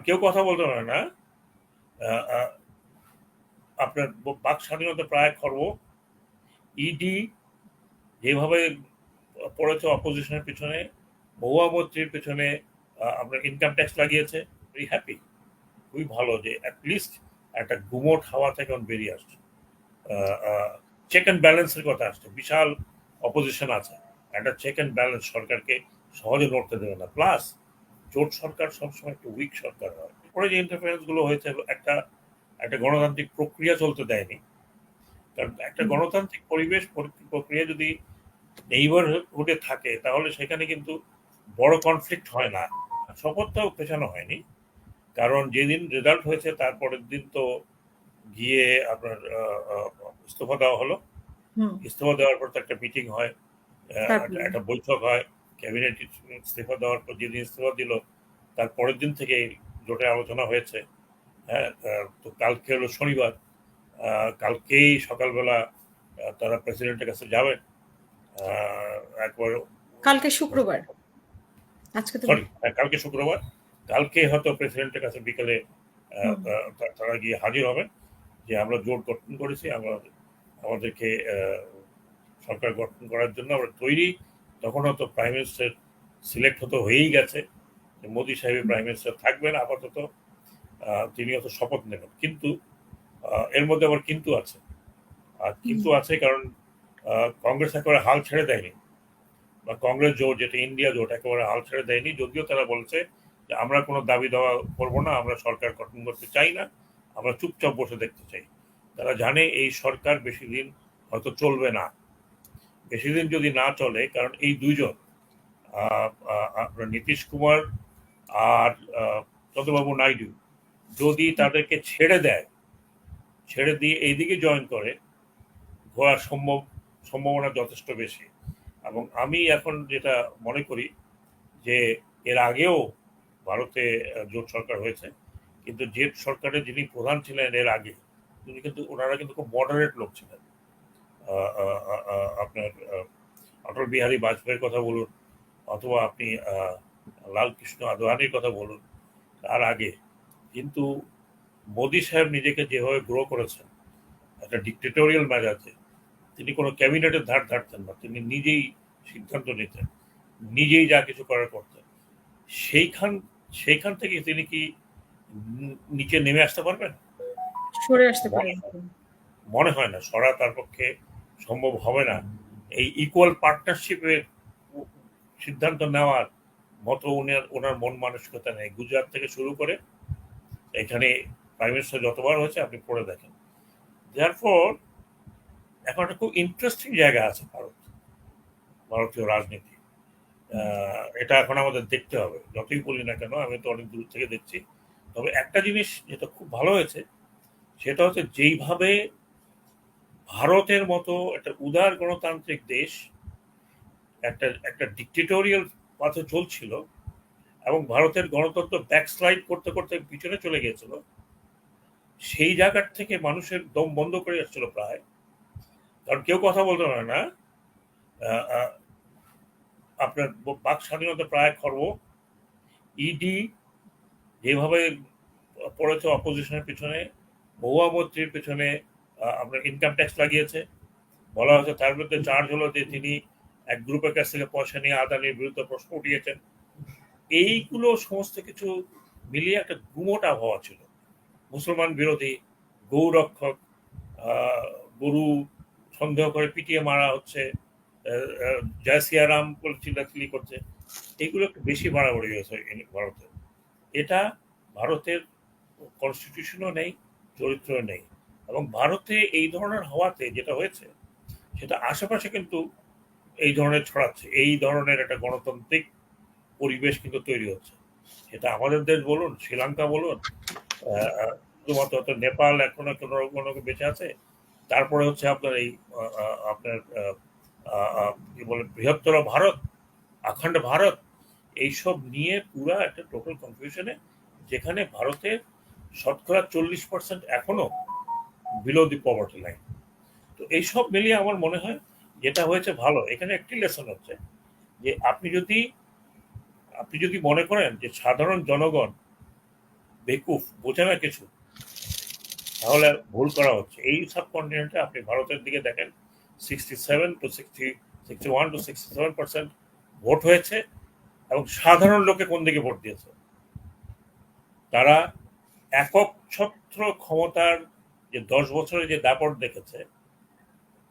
কেউ কথা বলতে পারে না। আহ, আহ, আপনার বাক স্বাধীনতা প্রায় খর্ব। ইডি যেভাবে পড়েছে অপোজিশনের পিছনে, মহুয়া মৈত্রীর পেছনে, আপনার ইনকাম ট্যাক্স লাগিয়েছে। ভেরি হ্যাপি, খুবই ভালো যে অ্যাটলিস্ট একটা গুমোট হাওয়া থেকে এখন বেরিয়ে আসছে। চেক অ্যান্ড ব্যালেন্সের কথা আসছে, বিশাল অপোজিশন আছে, একটা চেক অ্যান্ড ব্যালেন্স সরকারকে সহজে লড়তে দেবে না। প্লাস জোট সরকার সবসময় একটু উইক সরকার হয়। পরে যে ইন্টারফারেন্স গুলো হয়েছে, একটা একটা গণতান্ত্রিক প্রক্রিয়া চলতে দেয়নি। কারণ একটা গণতান্ত্রিক পরিবেশ প্রক্রিয়া যদি নেইবারহুডে থাকে তাহলে সেখানে কিন্তু বড় কনফ্লিক্ট হয় না। শপথটাও পেছানো হয়নি, কারণ যেদিন রেজাল্ট হয়েছে তারপরের দিন তো গিয়ে আপনার ইস্তফা দেওয়া হলো। হুম। ইস্তফা দেওয়ার পর তো একটা মিটিং হয়, তারপরে একটা বৈঠক হয়। ক্যাবিনেট ইস্তফা দেওয়ার পর যেদিন ইস্তফা দিল তার পরের দিন থেকে জোটে আলোচনা হয়েছে। হ্যাঁ, তো কালকে হলো শনিবার। কালকেই সকালবেলা তারা প্রেসিডেন্টের কাছে যাবেন। একবার কালকে শুক্রবার, আজকে তো সরি, কালকে শুক্রবার। কালকে হয়তো প্রেসিডেন্টের কাছে বিকেলে হুম। তারা গিয়ে হাজির হবেন যে আমরা জোট গঠন করেছি, আমরা আমাদেরকে সরকার গঠন করার জন্য আমরা তৈরি। তখন হয়তো প্রাইম মিনিস্টার সিলেক্ট হতে হয়েই গেছে যে মোদী সাহেব প্রাইম মিনিস্টার থাকবেন আপাতত। তিনি হয়তো শপথ নেবেন, কিন্তু এর মধ্যে আবার কিন্তু আছে। আর কিন্তু আছে কারণ কংগ্রেস একেবারে হাল ছেড়ে দেয়নি, বা কংগ্রেস জোট যেটা ইন্ডিয়া জোট একেবারে হাল ছেড়ে দেয়নি। যদিও তারা বলছে যে আমরা কোনো দাবি দেওয়া করবো না, আমরা সরকার গঠন করতে চাই না, আমরা চুপচাপ বসে দেখতে চাই। তারা জানে এই সরকার বেশি দিন হয়তো চলবে না। বেশি দিন যদি না চলে, কারণ এই দুইজন আপনার নীতিশ কুমার আর চন্দ্রবাবু নাইডু যদি তাদেরকে ছেড়ে দেয়, ছেড়ে দিয়ে এইদিকে জয়েন করে, ঘোরার সম্ভাবনা যথেষ্ট বেশি। এবং আমি এখন যেটা মনে করি যে এর আগেও ভারতে জোট সরকার হয়েছে, কিন্তু যে সরকারের যিনি প্রধান ছিলেন এর আগে, তিনি কিন্তু ওনারা কিন্তু খুব মডারেট লোক ছিলেন। আপনার অটল বিহারী বাজপেয়ীর কথা বলুন, অথবা আপনি লাল কৃষ্ণ আদবানির কথা বলুন, তার আগে কিন্তু মোদী সাহেব নিজেকে যেভাবে গ্রো করেছেন একটা ডিক্টেটোরিয়াল মেজাজে, তিনি কোনো ক্যাবিনেটের ধার ধারতেন না, তিনি নিজেই সিদ্ধান্ত নিতেন, নিজেই যা কিছু করার করতেন। সেইখান সেইখান থেকে তিনি কি নিচে নেমে আসতে পারবেন? সরে আসতে পারে। মনে মনে হয় না, সরা তার পক্ষে সম্ভব হবে না। এই ইকুয়াল পার্টনারশিপের সিদ্ধান্ত নেওয়ার মতো ওনার মন মানসিকতা নেই। গুজরাট থেকে শুরু করে এখানে প্রাইম মিনিস্টার যতবার হয়েছে আপনি পড়ে দেখেন। যারপর এখন একটা খুব ইন্টারেস্টিং জায়গা আছে ভারতীয় রাজনীতি। এটা এখন আমাদের দেখতে হবে, যতই বলি না কেন, আমি তো অনেক দূর থেকে দেখছি। তবে একটা জিনিস যেটা খুব ভালো হয়েছে সেটা হচ্ছে যেইভাবে ভারতের মতো একটা উদার গণতান্ত্রিক দেশ একটা একটা ডিক্টেটোরিয়াল পথে চলছিল, এবং ভারতের গণতন্ত্র ব্যাকস্লাইড করতে করতে পিছনে চলে গিয়েছিল, সেই জায়গার থেকে মানুষের দম বন্ধ করে যাচ্ছিল প্রায়। কারণ কেউ কথা বলতে পারে না। আপনার বাক স্বাধীনতা প্রায় খর্ব। ইডি যেভাবে পড়েছে অপোজিশনের পিছনে, মহুয়া মৈত্রীর পেছনে, আপনার ইনকাম ট্যাক্স লাগিয়েছে। বলা হয়েছে তার বিরুদ্ধে চার্জ হলো যে তিনি এক গ্রুপের কাছ থেকে পয়সা নিয়ে আদানির বিরুদ্ধে প্রশ্ন উঠিয়েছেন। এইগুলো সমস্ত কিছু মিলিয়ে একটা গুমোট আবহাওয়া ছিল। মুসলমান বিরোধী, গৌ রক্ষক, গরু সন্দেহ করে পিটিয়ে মারা হচ্ছে, জয় সিয়ারাম বলে চিল্লাচিল্লি করছে। এগুলো একটু বেশি বাড়াবাড়ি হয়েছে ভারতে। এটা ভারতের কনস্টিটিউশনও নেই, চরিত্র নেই। এবং ভারতে এই ধরনের হওয়াতে যেটা হয়েছে সেটা আশেপাশে কিন্তু এই ধরনের ছড়াচ্ছে, এই ধরনের একটা গণতান্ত্রিক পরিবেশ কিন্তু তৈরি হচ্ছে। সেটা আমাদের দেশ বলুন, শ্রীলঙ্কা বলুন, শুধুমাত্র হয়তো নেপাল এখনো কোনো কোনো বেঁচে আছে। তারপরে হচ্ছে আপনার এই আপনার কি বলে বৃহত্তর ভারত, অখণ্ড ভারত, এইসব নিয়ে পুরা একটা টোটাল কনফিউশনে, যেখানে ভারতের শতকরা 40% এখনো বিলো দি পভার্টি লাইন। তো এইসব মিলিয়ে আমার মনে হয় যেটা হয়েছে ভালো। এখানে একটি লেসন হচ্ছে যে আপনি যদি মনে করেন যে সাধারণ জনগণ বেকুফ, বোঝে না কিছু, তাহলে ভুল করা হচ্ছে। এই সাবকন্টিনেন্টে আপনি ভারতের দিকে দেখেন, 61 to 67% ভোট হয়েছে, এবং সাধারণ লোকে কোন দিকে ভোট দিয়েছে? তারা একক ছত্র ক্ষমতার যে 10 বছরে যে দাপট দেখেছে,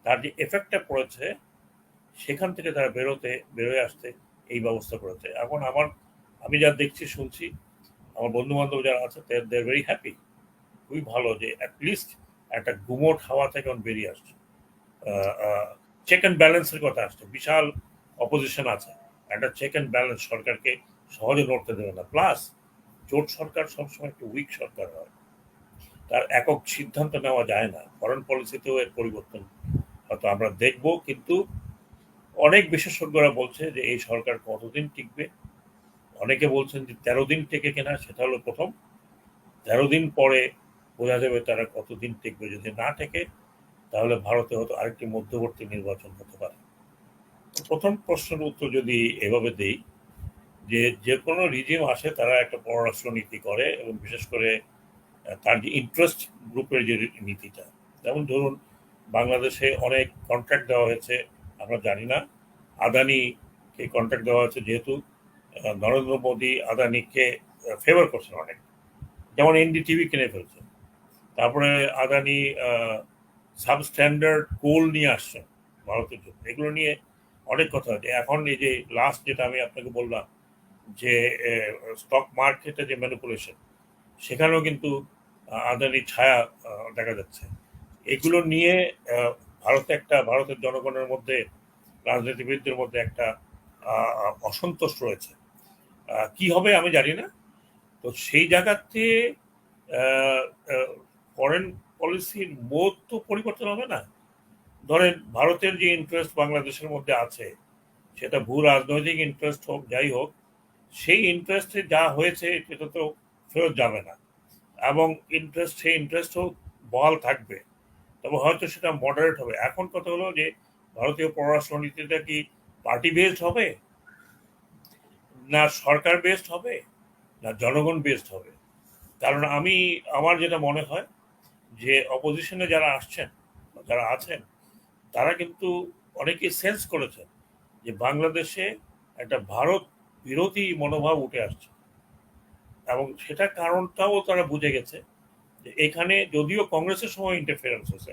তার যে এফেক্টটা পড়েছে, সেখান থেকে তারা বেরোয় আসতে এই ব্যবস্থা করেছে। এখন আমি যা দেখছি শুনছি, আমার বন্ধু বান্ধব যারা আছে, দেয়ার ভেরি হ্যাপি, খুবই ভালো যে অ্যাটলিস্ট একটা গুমোট হাওয়া থেকে বেরিয়ে আসছে। চেক অ্যান্ড ব্যালেন্সের কথা আসছে, বিশাল অপোজিশন আছে, একটা চেক অ্যান্ড ব্যালেন্স সরকারকে সহজে লড়তে দেবে না। প্লাস জোট সরকার সবসময় একটু উইক সরকার হয়, তার একক সিদ্ধান্ত নেওয়া যায় না। ফরেন পলিসিতেও এর পরিবর্তন হয়তো আমরা দেখব, কিন্তু অনেক বিশেষজ্ঞরা বলছে যে এই সরকার কতদিন টিকবে। অনেকে বলছেন যে 13 দিন টেকে কিনা, সেটা হলো প্রথম। 13 দিন পরে বোঝা যাবে তারা কতদিন টিকবে। যদি না টেকে, তাহলে ভারতে হয়তো আরেকটি মধ্যবর্তী নির্বাচন হতে পারে। প্রথম প্রশ্নের উত্তর যদি এভাবে দেই, যে কোনো রিজিম আসে, তারা একটা পররাষ্ট্র নীতি করে, এবং বিশেষ করে তার যে ইন্টারেস্ট গ্রুপের যে নীতিটা, যেমন ধরুন বাংলাদেশে অনেক কন্ট্রাক্ট দেওয়া হয়েছে, আমরা জানি না। আদানিকে কন্ট্রাক্ট দেওয়া হয়েছে যেহেতু নরেন্দ্র মোদী আদানিকে ফেভার করছেন অনেক, যেমন এনডিটিভি কিনে ফেলছে। তারপরে আদানি সাবস্ট্যান্ডার্ড কোল নিয়ে আসছেন ভারতের জন্য, এগুলো নিয়ে অনেক কথা হচ্ছে। এখন এই যে লাস্ট যেটা আমি আপনাকে বললাম, যে স্টক মার্কেটে যে ম্যানিপুলেশন, সেখানেও কিন্তু আদানির ছায়া দেখা যাচ্ছে। এগুলো নিয়ে ভারতের জনগণের মধ্যে, রাজনীতিবিদদের মধ্যে একটা অসন্তোষ রয়েছে। কি হবে আমি জানি না। তো সেই জায়গাতে ফরেন পলিসির মোড তো পরিবর্তন হবে না। ধরেন ভারতের যে ইন্টারেস্ট বাংলাদেশের মধ্যে আছে, সেটা ভূ রাজনৈতিক ইন্টারেস্ট হোক, যাই হোক, সেই ইন্টারেস্টে যা হয়েছে সেটা তো ফেরত যাবে না, এবং সেই ইন্টারেস্টও বহাল থাকবে, তবে হয়তো সেটা মডারেট হবে। এখন কথা হলো যে ভারতীয় পররাষ্ট্র নীতিটা কি পার্টি বেসড হবে, না সরকার বেসড হবে, না জনগণ বেসড হবে? কারণ আমার যেটা মনে হয় যে অপোজিশনে যারা আসছেন, যারা আছেন, তারা কিন্তু অনেকেই সেন্স করেছেন যে বাংলাদেশে একটা ভারত বিরোধী মনোভাব উঠে আসছে, এবং সেটা কারণটাও তারা বুঝে গেছে যে এখানে যদিও কংগ্রেসের সময় ইন্টারফারেন্স হয়েছে,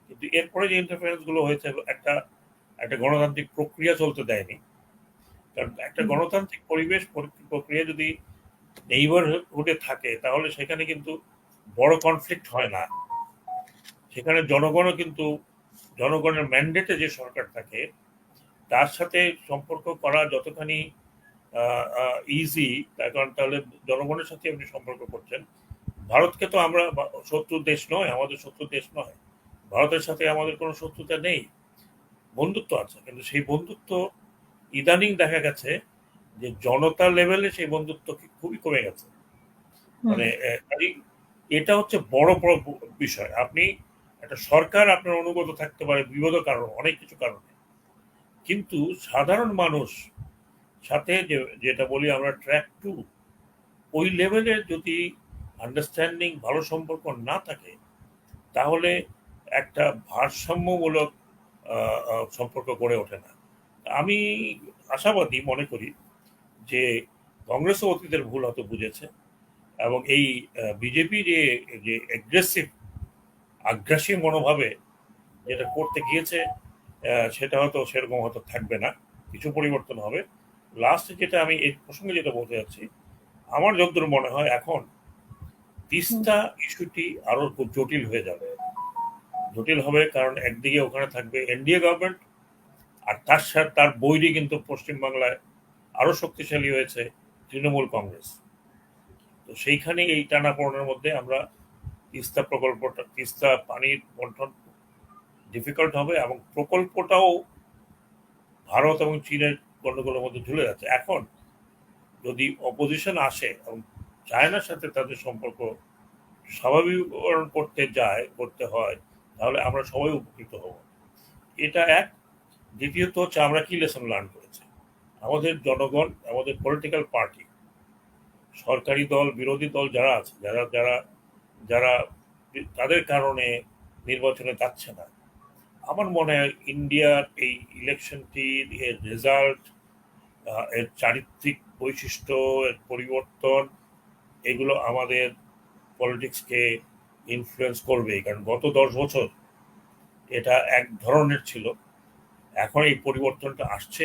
কিন্তু এরপরে যে ইন্টারফারেন্স গুলো হয়েছে, একটা একটা গণতান্ত্রিক প্রক্রিয়া চলতে দেয়নি। কারণ একটা গণতান্ত্রিক প্রক্রিয়া যদি নেইবারহুডে থাকে, তাহলে সেখানে কিন্তু বড় কনফ্লিক্ট হয় না। সেখানে জনগণের ম্যান্ডেটে যে সরকার থাকে, তার সাথে সম্পর্ক করা যতখানি ইজি, তার কারণ তাহলে জনগণের সাথে আপনি সম্পর্ক করছেন। ভারতকে তো আমরা শত্রু দেশ নয়, আমাদের শত্রু দেশ নয়, ভারতের সাথে আমাদের কোনো শত্রুতা নেই, বন্ধুত্ব আছে। কিন্তু সেই বন্ধুত্ব ইদানিং দেখা গেছে যে জনতা লেভেলে সেই বন্ধুত্ব খুবই কমে গেছে। মানে এটা হচ্ছে বড় বড় বিষয়। আপনি একটা সরকার আপনার অনুগত থাকতে পারে বিবিধ কারণ, অনেক কিছু কারণে, কিন্তু সাধারণ মানুষ সাথে যেটা বলি আমরা ট্র্যাক টু, ওই লেভেলের যদি আন্ডারস্ট্যান্ডিং, ভালো সম্পর্ক না থাকে, তাহলে একটা ভারসাম্যমূলক সম্পর্ক গড়ে ওঠে না। আমি আশাবাদী মনে করি যে কংগ্রেসও অতীতের ভুল হয়তো বুঝেছে, এবং এই বিজেপি যে আগ্রাসী মনোভাবে যেটা করতে গিয়েছে, সেটা হয়তো সেরকম হয়তো থাকবে না, কিছু পরিবর্তন হবে। লাস্টে যেটা আমি এই প্রসঙ্গে যেটা বলতে যাচ্ছি, আমার যতদূর মনে হয় এখন তিস্তা ইস্যুটি আরো খুব জটিল হয়ে যাবে। জটিল হবে কারণ একদিকে ওখানে থাকবে এনডিএ গভর্নমেন্ট, আর তার সাথে তার বৈরী কিন্তু পশ্চিমবাংলায় আরো শক্তিশালী হয়েছে তৃণমূল কংগ্রেস। তো সেইখানে এই টানাপোড়েনের মধ্যে আমরা তিস্তা পানির বন্টন ডিফিকাল্ট হবে, এবং প্রকল্পটাও ভারত এবং চীনের গন্ডগোলের মধ্যে ঝুলে যাচ্ছে। এখন যদি অপোজিশন আসে এবং চায়নার সাথে তাদের সম্পর্ক স্বাভাবিকীকরণ করতে হয়, তাহলে আমরা সবাই উপকৃত হব। এটা এক। দ্বিতীয়ত হচ্ছে আমরা কি লেসন লার্ন করেছি, আমাদের জনগণ, আমাদের পলিটিক্যাল পার্টি সরকারি দল বিরোধী দল যারা আছে, যারা যারা যারা তাদের কারণে নির্বাচনে যাচ্ছে না। আমার মনে হয় ইন্ডিয়ার এই ইলেকশনটির এর রেজাল্ট, এর চারিত্রিক বৈশিষ্ট্য, এর পরিবর্তন, এগুলো আমাদের পলিটিক্সকে ইনফ্লুয়েন্স করবে। কারণ গত 10 বছর এটা এক ধরনের ছিল, এখন এই পরিবর্তনটা আসছে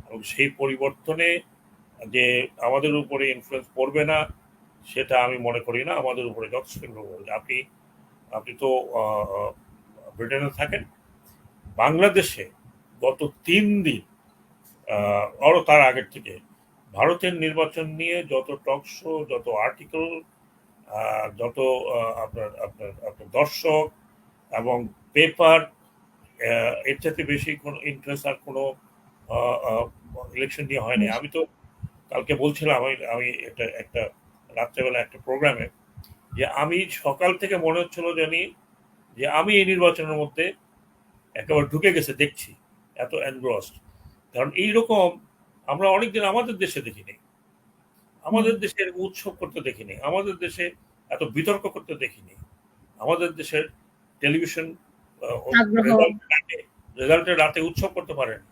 এবং সেই পরিবর্তনে যে আমাদের উপরে ইনফ্লুয়েন্স পড়বে না সেটা আমি মনে করি না। আমাদের উপরে যথেষ্ট পড়বে। আপনি আপনি তো ব্রিটেনে থাকেন। বাংলাদেশে গত 3 দিন আরও তার আগের থেকে ভারতের নির্বাচন নিয়ে যত টক শো, যত আর্টিকেল, যত আপনার আপনার আপনার দর্শক এবং পেপার, এর চাইতে বেশি কোনো ইন্টারেস্ট আর কোনো ইলেকশন নিয়ে হয়নি। আমি তো কালকে বলছিলাম, আমি আমি একটা একটা রাত্রেবেলা একটা প্রোগ্রামে, যে আমি সকাল থেকে মনে হচ্ছিল জানি যে আমি এই নির্বাচনের মধ্যে একেবারে ঢুকে গেছে, দেখছি এত এনগ্রসড। কারণ এইরকম আমরা অনেকদিন আমাদের দেশে দেখিনি, আমাদের দেশে উৎসব করতে দেখিনি, আমাদের দেশে এত বিতর্ক করতে দেখিনি, আমাদের দেশের টেলিভিশন রেজাল্টের রাতে উৎসব করতে পারেনি,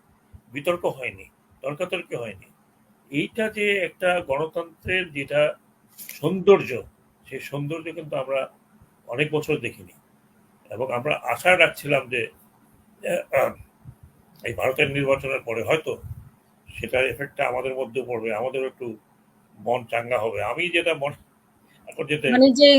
বিতর্ক হয়নি, তর্কাতর্কি হয়নি। এইটা যে একটা গণতন্ত্রের যেটা সৌন্দর্য, সেই সৌন্দর্য কিন্তু আমরা অনেক বছর দেখিনি। এবং আমরা আশা রাখছিলাম যে এই ভারতের নির্বাচনের পরে হয়তো সেটার এফেক্টটা আমাদের মধ্যে পড়বে, আমাদের একটু মন চাঙ্গা হবে। আমি যেটা এখন যেটা মানে যে